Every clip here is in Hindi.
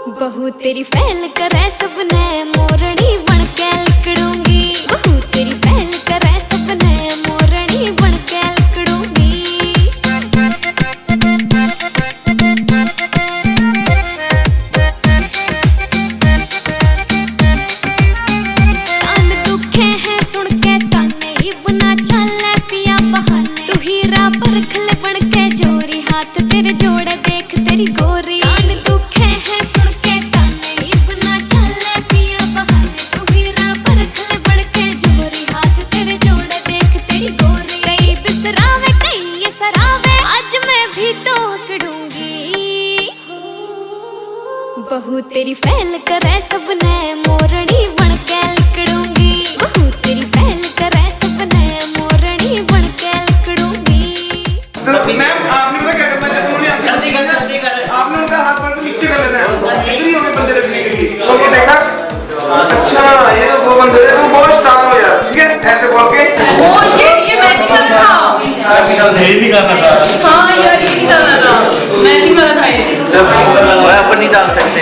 बहू तेरी फैल करे सबने मोरनी बन के लिकड़ूंगी। बहू तेरी फैल करे सबने मोरनी बन के लिकड़ूंगी। कान दुखे हैं सुन के ताने ही बना चले पिया बहाने। तू हीरा परख ले बन के जोरी हाथ तेरे जोड़े देख तेरी गोरी। कान दुखे हैं सुन के ताने ही बना चले पिया बहाने। तू हीरा परख ले बन के जोरी हाथ तेरे जोड़े देख तेरी गोरी। कई बिसरावे कई ये सरावे आज मैं भी तो अकड़ूंगी। बहू तेरी फैल करे सबने मोरनी बन के लिकड़ूंगी। बहू तेरी फैल करे सबने मोरनी बन के लिकड़ूंगी। मैम आपने पता क्या करना है? जल्दी कर आपने उनका हाथ पकड़ के नीचे कर लेना है। इधर ही होंगे बंदे रखने के लिए। तो ये देखा अच्छा ये तो वो बंदे हैं वो बहुत शांत हो यार। ठीक है ऐसे बोल के ओह शिट ये मैचिंग वाला था। यही नहीं करना था। हाँ यार ये नहीं करना था, मैचिंग वाला था ये। वह अपन नहीं डाल सकते।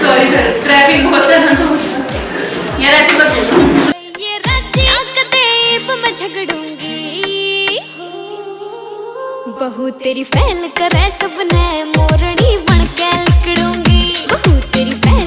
सॉरी सर ट्रैफिक बहुत है ना तो यार ऐसे मत बोलो। ये राज्य कदेब मैं झगड़ूंगी। बहू तेरी फैल करे सबने मोरनी बन के लिकड़ूंगी। बहू तेरी फैल